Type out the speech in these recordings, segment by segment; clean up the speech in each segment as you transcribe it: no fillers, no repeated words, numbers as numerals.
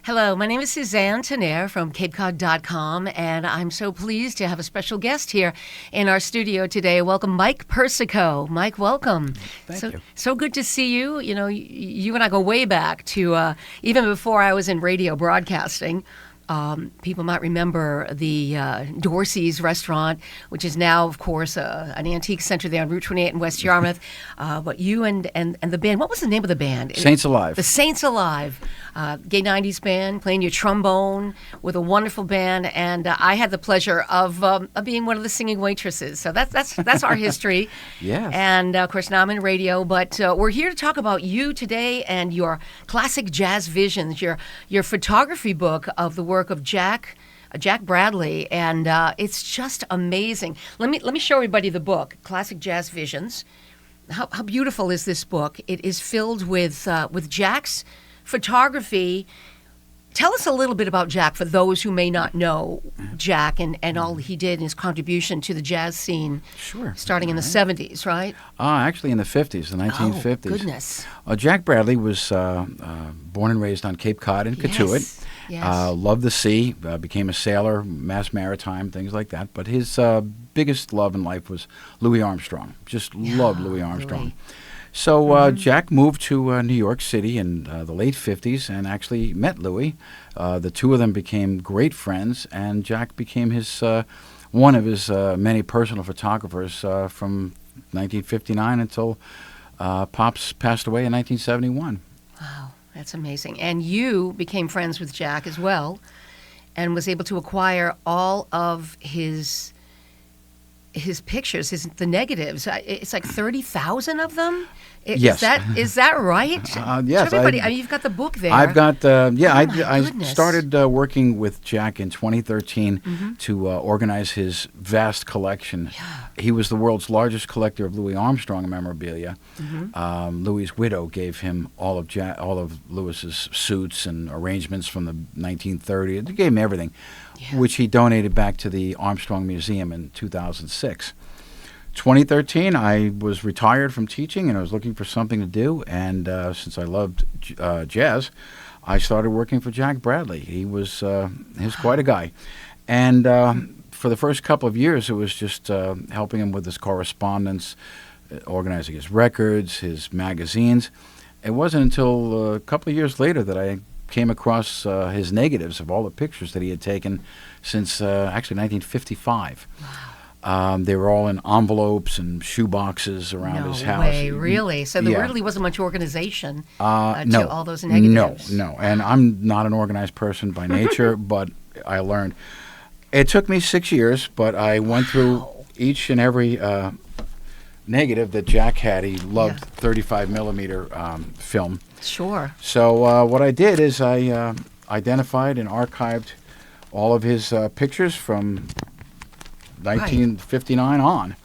Hello, my name is Suzanne Tonaire from CapeCod.com, and I'm so pleased to have a special guest here in our studio today. Welcome, Mike Persico. Mike, welcome. Thank you. So good to see you. You know, you and I go way back to even before I was in radio broadcasting. People might remember the Dorsey's restaurant, which is now, of course, an antique center there on Route 28 in West Yarmouth. But you and the band, what was the name of the band? Saints Alive. The Saints Alive, gay 90s band, playing your trombone with a wonderful band. And I had the pleasure of being one of the singing waitresses. So that's our history. Yes. And, of course, now I'm in radio. But we're here to talk about you today and your classic jazz visions, your photography book of the work of Jack Bradley, and it's just amazing. Let me show everybody the book, Classic Jazz Visions. How beautiful is this book? It is filled with Jack's photography. Tell us a little bit about Jack for those who may not know Jack and all he did and his contribution to the jazz scene. Sure. Starting in the 70s, right? Actually in the 50s, the 1950s. Oh, goodness. Jack Bradley was born and raised on Cape Cod in Katuitt. Yes. Loved the sea, became a sailor, Mass Maritime, things like that. But his biggest love in life was Louis Armstrong. Just loved Louis Armstrong. Louis. So Jack moved to New York City in the late 50s and actually met Louis. The two of them became great friends, and Jack became his one of his many personal photographers from 1959 until Pops passed away in 1971. Wow, that's amazing. And you became friends with Jack as well and was able to acquire all of his pictures, the negatives. It's like 30,000 of them? Yes. Is that right? Yes. So everybody, you've got the book there. I've got, I goodness. started working with Jack in 2013 to organize his vast collection. Yeah. He was the world's largest collector of Louis Armstrong memorabilia. Louis's widow gave him all of Louis's suits and arrangements from the 1930s. They gave him everything, which he donated back to the Armstrong Museum in 2006. 2013, I was retired from teaching and I was looking for something to do. And since I loved jazz, I started working for Jack Bradley. He was quite a guy. And for the first couple of years, it was just helping him with his correspondence, organizing his records, his magazines. It wasn't until a couple of years later that I came across his negatives of all the pictures that he had taken since actually 1955. Wow. They were all in envelopes and shoe boxes around his house. No way, really? So there really wasn't much organization no, to all those negatives? No. And I'm not an organized person by nature, but I learned. It took me 6 years, but I went through each and every negative that Jack had. He loved 35 millimeter film. Sure. So what I did is I identified and archived all of his pictures from 1959 on.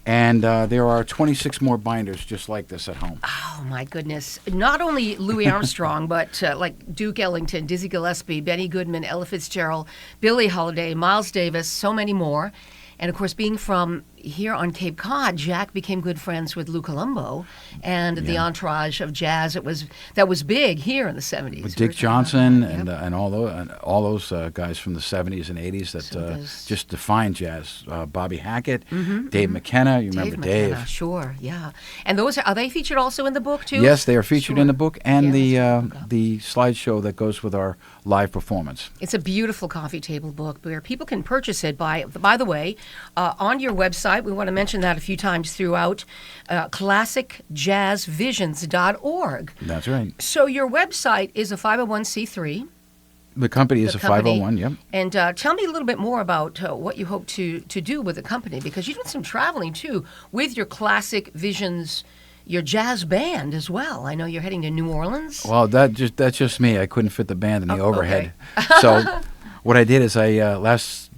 And there are 26 more binders just like this at home. Oh, my goodness. Not only Louis Armstrong, but like Duke Ellington, Dizzy Gillespie, Benny Goodman, Ella Fitzgerald, Billie Holiday, Miles Davis, so many more. And, of course, being from here on Cape Cod, Jack became good friends with Lou Colombo and the entourage of jazz that was big here in the 70s. With Dick Johnson and all those guys from the 70s and 80s that just defined jazz. Bobby Hackett, Dave McKenna. You remember Dave? McKenna, sure, yeah. And those are they featured also in the book, too? Yes, they are featured in the book and the slideshow that goes with our live performance. It's a beautiful coffee table book where people can purchase it by the way, on your website. We want to mention that a few times throughout, classicjazzvisions.org. That's right. So your website is a 501c3. The company is a 501, yep. And tell me a little bit more about what you hope to do with the company, because you're doing some traveling, too, with your Classic Visions, your jazz band as well. I know you're heading to New Orleans. Well, that's just me. I couldn't fit the band in the overhead. Okay. So what I did is I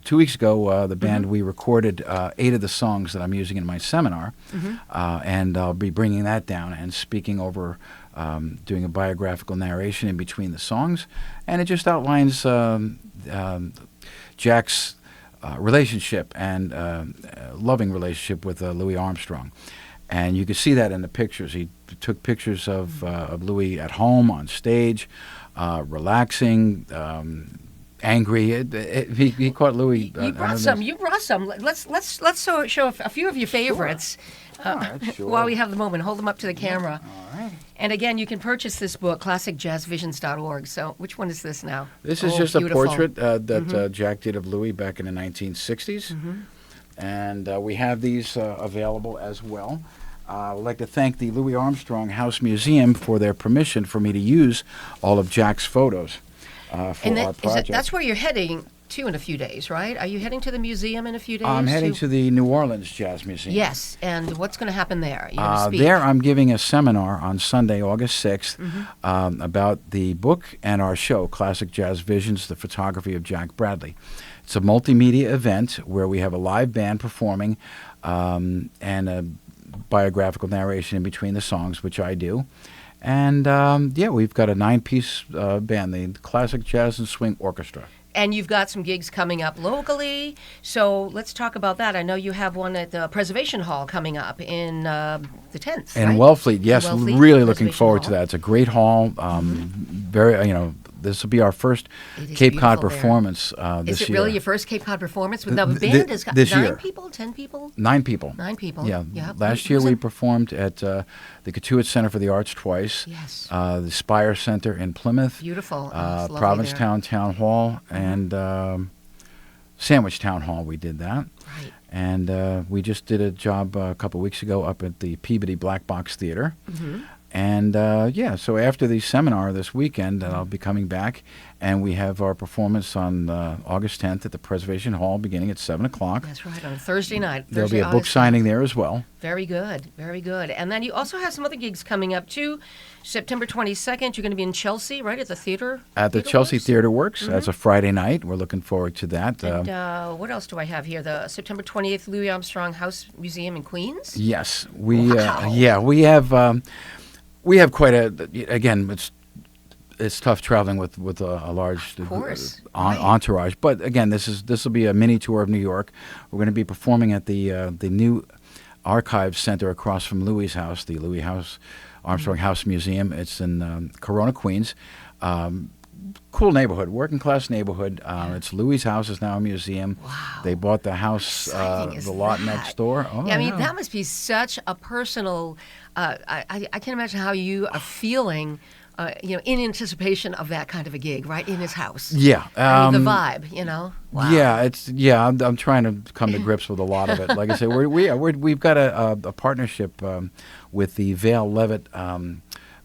2 weeks ago, the band, we recorded 8 of the songs that I'm using in my seminar, and I'll be bringing that down and speaking over, doing a biographical narration in between the songs, and it just outlines Jack's relationship and loving relationship with Louis Armstrong. And you can see that in the pictures. He took pictures of Louis at home, on stage, relaxing, angry. He caught Louis. You brought some. You brought some. Let's show a few of your favorites. Sure. While we have the moment, hold them up to the camera. All right. And again, you can purchase this book, classicjazzvisions.org. So, which one is this now? This is just beautiful. A portrait that Jack did of Louis back in the 1960s. And we have these available as well. I would like to thank the Louis Armstrong House Museum for their permission for me to use all of Jack's photos for our project. That's where you're heading to in a few days, right? Are you heading to the museum in a few days? I'm heading to the New Orleans Jazz Museum. Yes, and what's going to happen there? You're going to speak? There I'm giving a seminar on Sunday, August 6th, about the book and our show, Classic Jazz Visions, the photography of Jack Bradley. It's a multimedia event where we have a live band performing and a biographical narration in between the songs, which I do. And, we've got a 9-piece band, the Classic Jazz and Swing Orchestra. And you've got some gigs coming up locally. So let's talk about that. I know you have one at the Preservation Hall coming up in the 10th, In right? Wellfleet, yes. Wellfleet, really looking forward Hall. to that. It's a great hall. Very, this will be our first Cape Cod performance this year. Is it really your first Cape Cod performance? With the band has got this 9 year. people, 10 people? 9 people. 9 people. Yeah. Yep. Last year we performed at the Cotuit Center for the Arts twice. Yes. The Spire Center in Plymouth. Beautiful. It's lovely Provincetown Town Hall and Sandwich Town Hall. We did that. Right. And we just did a job a couple weeks ago up at the Peabody Black Box Theater. And, so after the seminar this weekend, I'll be coming back, and we have our performance on August 10th at the Preservation Hall beginning at 7 o'clock. That's right, on a Thursday night. There'll be a book signing there as well. Very good, very good. And then you also have some other gigs coming up, too. September 22nd, you're going to be in Chelsea, right, at the theater? At the Chelsea Theater Works. That's a Friday night. We're looking forward to that. And what else do I have here? The September 28th Louis Armstrong House Museum in Queens? Yes. Wow. We have quite again, it's tough traveling with a large entourage. But again, this will be a mini tour of New York. We're going to be performing at the new Archives Center across from Louis' house, the Louis Armstrong House Museum. It's in Corona, Queens. Cool neighborhood, working class neighborhood. It's Louis' house is now a museum. Wow. They bought the house, the lot next door. Oh, yeah, I mean, that must be such a personal. I can't imagine how you are feeling, in anticipation of that kind of a gig, right in his house. Yeah, I mean, the vibe, Wow. Yeah, I'm trying to come to grips with a lot of it. Like I said, we've got a partnership with the Vale Levitt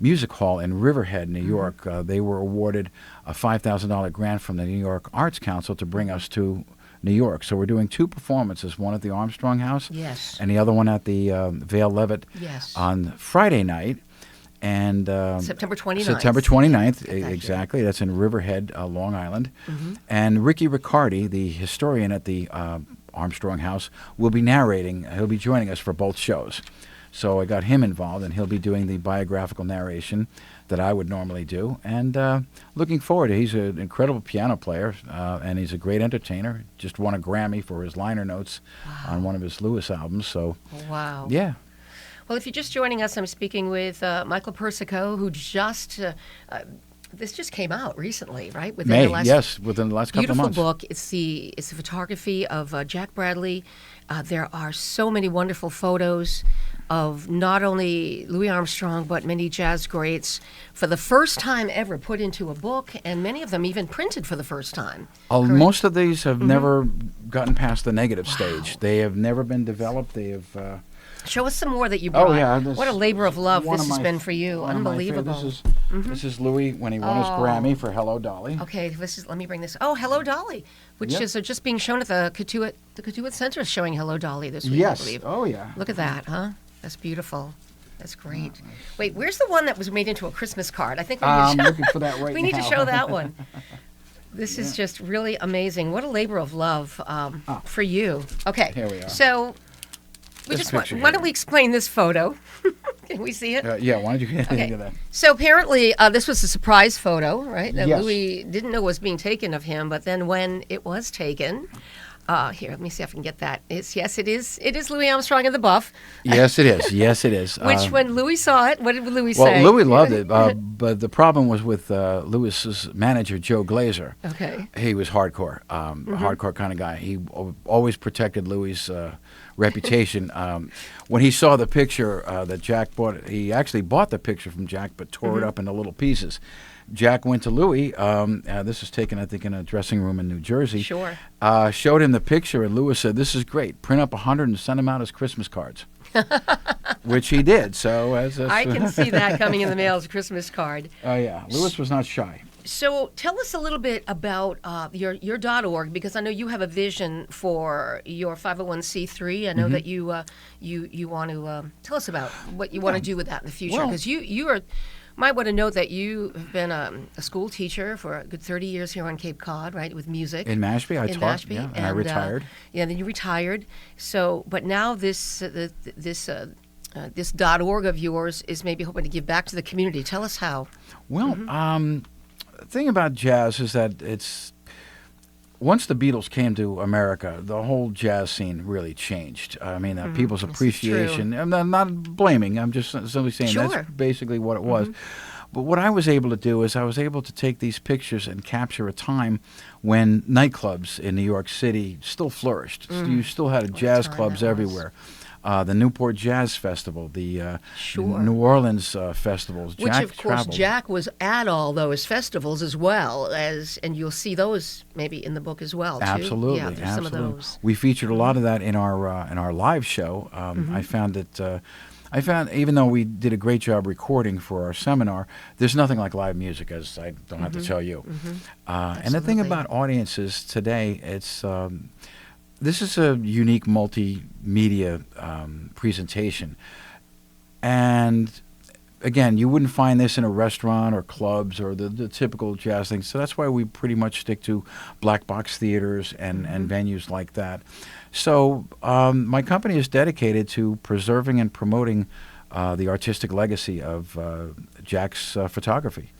Music Hall in Riverhead, New York. They were awarded a $5,000 grant from the New York Arts Council to bring us to New York. So we're doing 2 performances, one at the Armstrong House and the other one at the Vale Levitt on Friday night. And September 29th. September 29th, exactly. That's in Riverhead, Long Island. And Ricky Riccardi, the historian at the Armstrong House, will be narrating. He'll be joining us for both shows. So I got him involved, and he'll be doing the biographical narration that I would normally do. And looking forward to it. He's an incredible piano player, and he's a great entertainer. Just won a Grammy for his liner notes on one of his Lewis albums. So, wow. Yeah. Well, if you're just joining us, I'm speaking with Michael Persico, who this just came out recently, right? Within the last couple of months. Beautiful book. It's the photography of Jack Bradley. There are so many wonderful photos of not only Louis Armstrong, but many jazz greats for the first time ever put into a book, and many of them even printed for the first time. Most of these have never gotten past the negative stage. They have never been developed. They have... Show us some more that you brought. Oh, yeah. What a labor of love this has been for you. Unbelievable. This is Louis when he won his Grammy for Hello, Dolly. Okay, let me bring this. Oh, Hello, Dolly, which is just being shown at the Cotuit Center is showing Hello, Dolly this week, I believe. Oh, yeah. Look at that, huh? That's beautiful. That's great. Wait, where's the one that was made into a Christmas card? I think I'm looking for that right now. We need to show that one. This is just really amazing. What a labor of love for you. Okay. Here we are. So why don't we explain this photo? Can we see it? Why don't you get into that? So apparently this was a surprise photo, right? That Yes. Louis didn't know was being taken of him, but then when it was taken, Here, let me see if I can get that. Yes, it is. It is Louis Armstrong and the Buff. Yes, it is. Yes, it is. Which, when Louis saw it, what did Louis well, say? Louis loved it, but the problem was with Louis's manager, Joe Glazer. Okay. He was hardcore, hardcore kind of guy. He always protected Louis's reputation. When he saw the picture that Jack bought, he actually bought the picture from Jack, but tore it up into little pieces. Jack went to Louis. This was taken, I think, in a dressing room in New Jersey. Sure. Showed him the picture, and Louis said, "This is great. Print up 100 and send them out as Christmas cards," which he did. So I can see that coming in the mail as a Christmas card. Oh yeah, Louis was not shy. So tell us a little bit about your .org, because I know you have a vision for your 501c3. I know that you want to tell us about what you want to do with that in the future, because you are. Might want to note that you have been a school teacher for a good 30 years here on Cape Cod, right, with music. In Mashpee, I taught, and I retired. Then you retired. So, but now this .org of yours is maybe hoping to give back to the community. Tell us how. Well, the thing about jazz is that it's once the Beatles came to America, the whole jazz scene really changed. I mean, people's appreciation. I'm not blaming. I'm just simply saying that's basically what it was. But what I was able to do is I was able to take these pictures and capture a time when nightclubs in New York City still flourished. You still had jazz clubs everywhere. The Newport Jazz Festival, the New Orleans festivals. Which, of course, Jack was at all those festivals as well, and you'll see those maybe in the book as well, too. Absolutely, yeah, there's some of those. We featured a lot of that in our live show. I found that. Even though we did a great job recording for our seminar, there's nothing like live music, as I don't have to tell you. And the thing about audiences today, it's this is a unique multimedia presentation. And again, you wouldn't find this in a restaurant or clubs or the typical jazz things. So that's why we pretty much stick to black box theaters and venues like that. So my company is dedicated to preserving and promoting the artistic legacy of Jack's photography.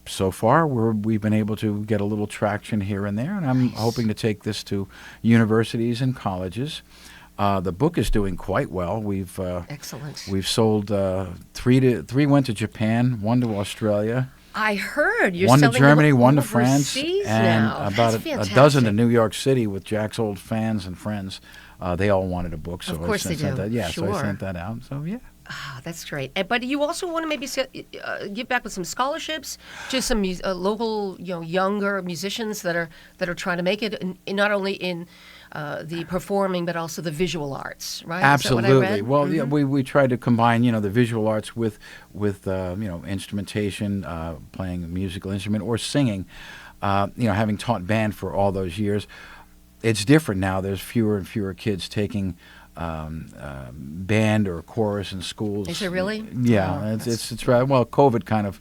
So far, we've been able to get a little traction here and there, and I'm hoping to take this to universities and colleges. The book is doing quite well. Excellent. We've sold three went to Japan, one to Australia. I heard you're one to selling Germany, them one to France, and now. About a dozen to New York City with Jack's old fans and friends. They all wanted a book, so of course I sent they do. that. Yeah, sure. So I sent that out. So yeah. Ah, that's great. But you also want to maybe give back with some scholarships to some local, younger musicians that are trying to make it, not only in the performing but also the visual arts, right? Absolutely. Is that what I read? Well, yeah, we tried to combine, the visual arts with instrumentation, playing a musical instrument or singing. Having taught band for all those years, it's different now. There's fewer and fewer kids taking band or chorus in schools. Is it really? Yeah, it's right. Well, COVID kind of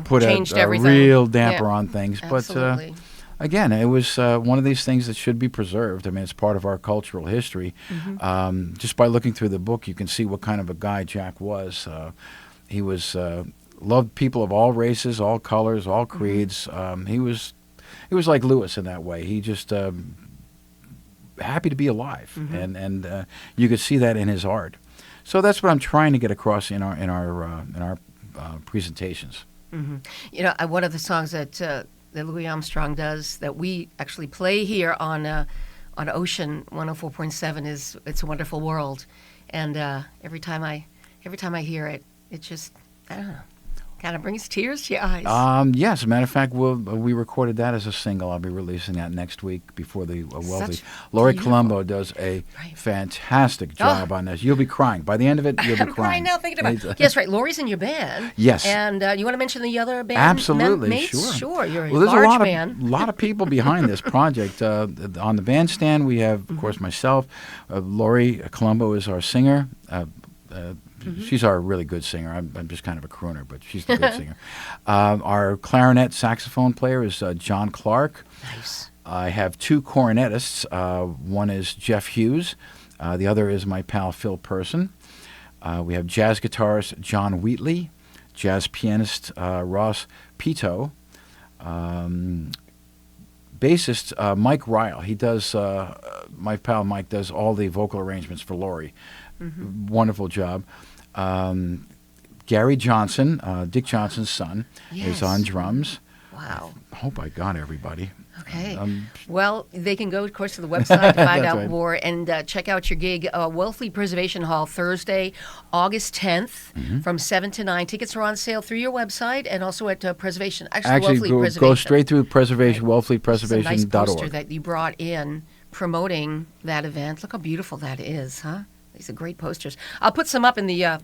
put changed a everything. Real damper on things. Absolutely. But again, it was one of these things that should be preserved. I mean, it's part of our cultural history. Just by looking through the book, you can see what kind of a guy Jack was. He was loved people of all races, all colors, all creeds. He was like Louis in that way. He just happy to be alive, and you could see that in his art. So that's what I'm trying to get across in our presentations. One of the songs that Louis Armstrong does that we actually play here on Ocean 104.7 is "It's a Wonderful World," and every time I hear it, it just, I don't know, kind of brings tears to your eyes. Yes, as a matter of fact, we recorded that as a single. I'll be releasing that next week before the wealthy. Laurie Colombo does a fantastic job on this. You'll be crying. By the end of it, you'll be I'm crying now thinking about it. Yes, right. Laurie's in your band. Yes. And you want to mention the other band? Absolutely, mates? sure. You're a there's large band. A lot of people behind this project. On the bandstand, we have, of course, myself. Laurie Colombo is our singer. She's our really good singer. I'm just kind of a crooner, but she's the good singer. Our clarinet saxophone player is John Clark. Nice. I have two cornetists. One is Jeff Hughes. The other is my pal Phil Person. We have jazz guitarist John Wheatley, jazz pianist Ross Pito, bassist, Mike Ryle, he does, my pal Mike does all the vocal arrangements for Laurie. Wonderful job. Gary Johnson, Dick Johnson's son, is on drums. Wow. I hope I got everybody. Okay. Well, they can go, of course, to the website to find out right. more and check out your gig, Wellfleet Preservation Hall, Thursday, August 10th, from 7 to 9. Tickets are on sale through your website and also at Preservation. Actually, Wellfleet go Preservation. straight through Preservation, It's a nice wellfleetpreservation.org. poster that you brought in promoting that event. Look how beautiful that is, huh? These are great posters. I'll put some up in the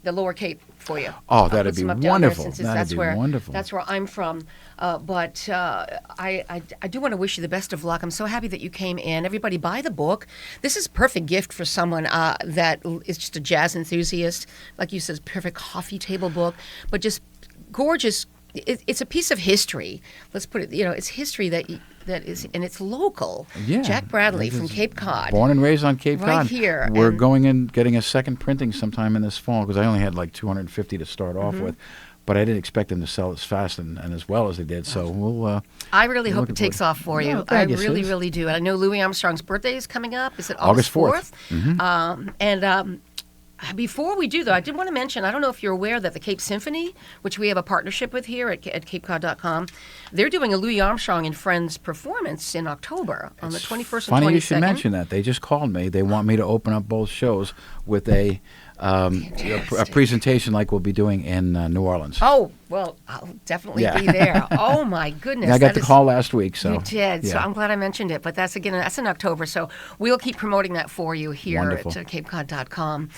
Lower Cape for you. Oh, I'll that'd put be some up down wonderful. there since That'd that's be where, wonderful. That's where I'm from. But I do want to wish you the best of luck. I'm so happy that you came in. Everybody buy the book. This is a perfect gift for someone that is just a jazz enthusiast. Like you said, perfect coffee table book, but just gorgeous. It's a piece of history. Let's put it, it's history that is, and it's local. Yeah. Jack Bradley from Cape Cod. Born and raised on Cape Right Cod. here, We're and- going and getting a second printing sometime in this fall because I only had like 250 to start off with. But I didn't expect them to sell as fast and as well as they did. So we'll. I really hope looking it takes forward- off for you. No, I thank you, really, Sis. really do. And I know Louis Armstrong's birthday is coming up. Is it August August 4th? 4th? Before we do, though, I did want to mention, I don't know if you're aware that the Cape Symphony, which we have a partnership with here at CapeCod.com, they're doing a Louis Armstrong and Friends performance in October on the 21st and 22nd. Funny you should mention that. They just called me. They want me to open up both shows with a presentation like we'll be doing in New Orleans. Oh, well, I'll definitely Yeah. be there. Oh, my goodness. I got that the is- call last week. So You did, so yeah. I'm glad I mentioned it. But that's in October, so we'll keep promoting that for you here Wonderful. at CapeCod.com.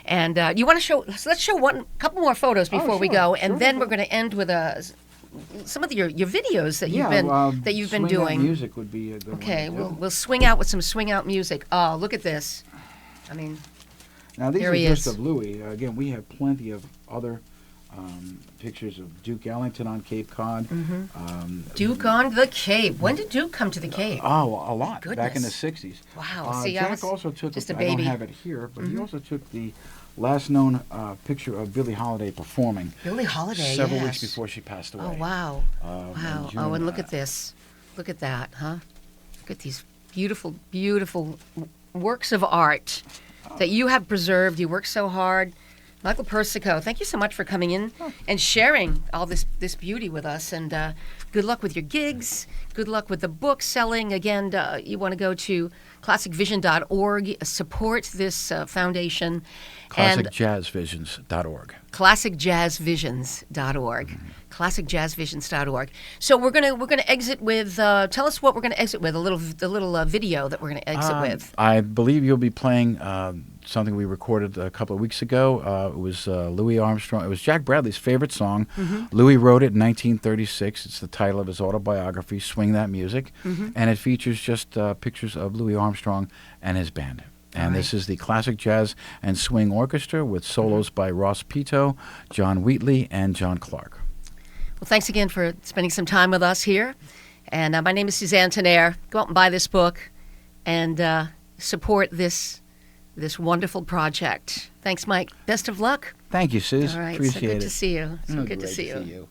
And you want to show? So let's show a couple more photos before we sure, go, and sure. then we're going to end with some of your videos that you've been swing out doing. music would be a good Okay, one to do. we'll swing out with some swing out music. Oh, look at this! I mean, Now these Here are he just is. of Louis. Again, we have plenty of other pictures of Duke Ellington on Cape Cod. Duke on the Cape. When did Duke come to the Cape? Oh, a lot. Back in the Goodness. 60s. Wow. See, I Jack was also took, just a I don't baby. have it here, but he also took the last known picture of Billie Holiday performing Billie Holiday. several yes. weeks before she passed away. Oh wow! in Wow! June. Oh, and look at this. Look at that, huh? Look at these beautiful, beautiful works of art that you have preserved. You work so hard. Michael Persico, thank you so much for coming in and sharing all this beauty with us. And good luck with your gigs. Good luck with the book selling. Again, you want to go to classicvision.org, support this foundation. And ClassicJazzVisions.org. classicjazzvisions.org. classicjazzvisions.org. So we're gonna exit with. Tell us what we're gonna exit with. The little video that we're gonna exit with. I believe you'll be playing something we recorded a couple of weeks ago. It was Louis Armstrong. It was Jack Bradley's favorite song. Louis wrote it in 1936. It's the title of his autobiography, Swing That Music. And it features just pictures of Louis Armstrong and his band. And this is the Classic Jazz and Swing Orchestra with solos by Ross Pito, John Wheatley, and John Clark. Well, thanks again for spending some time with us here. And my name is Suzanne Tonaire. Go out and buy this book and support this wonderful project. Thanks, Mike. Best of luck. Thank you, Sis. All right. Appreciate So good it. to see you. So Oh, good to great see you.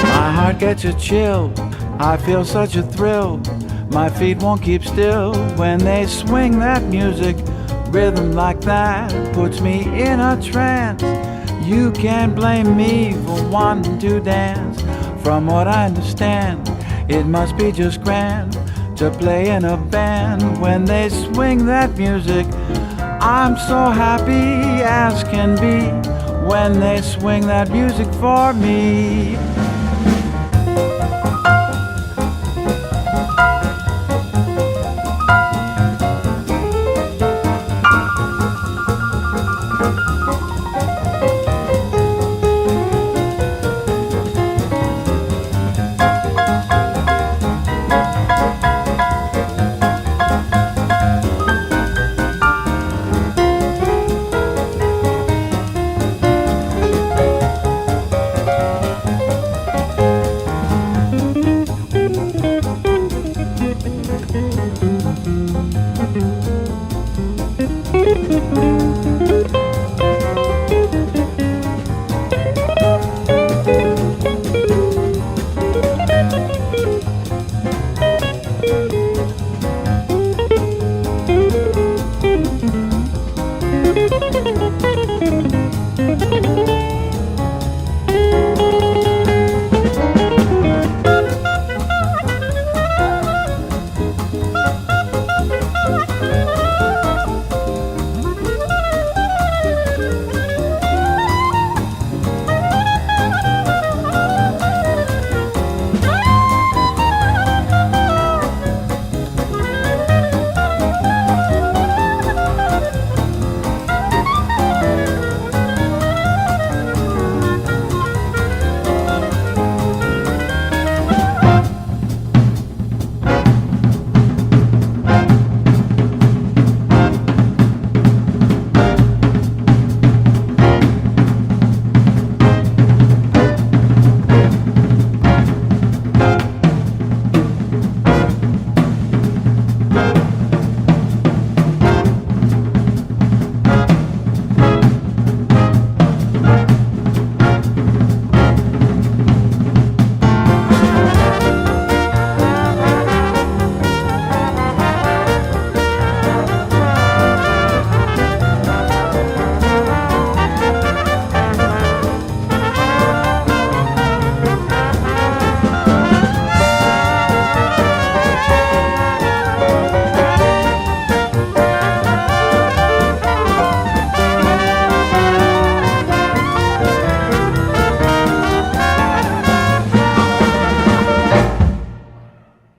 My heart gets a chill, I feel such a thrill. My feet won't keep still when they swing that music. Rhythm like that puts me in a trance. You can't blame me for wanting to dance. From what I understand, it must be just grand to play in a band when they swing that music. I'm so happy as can be when they swing that music for me.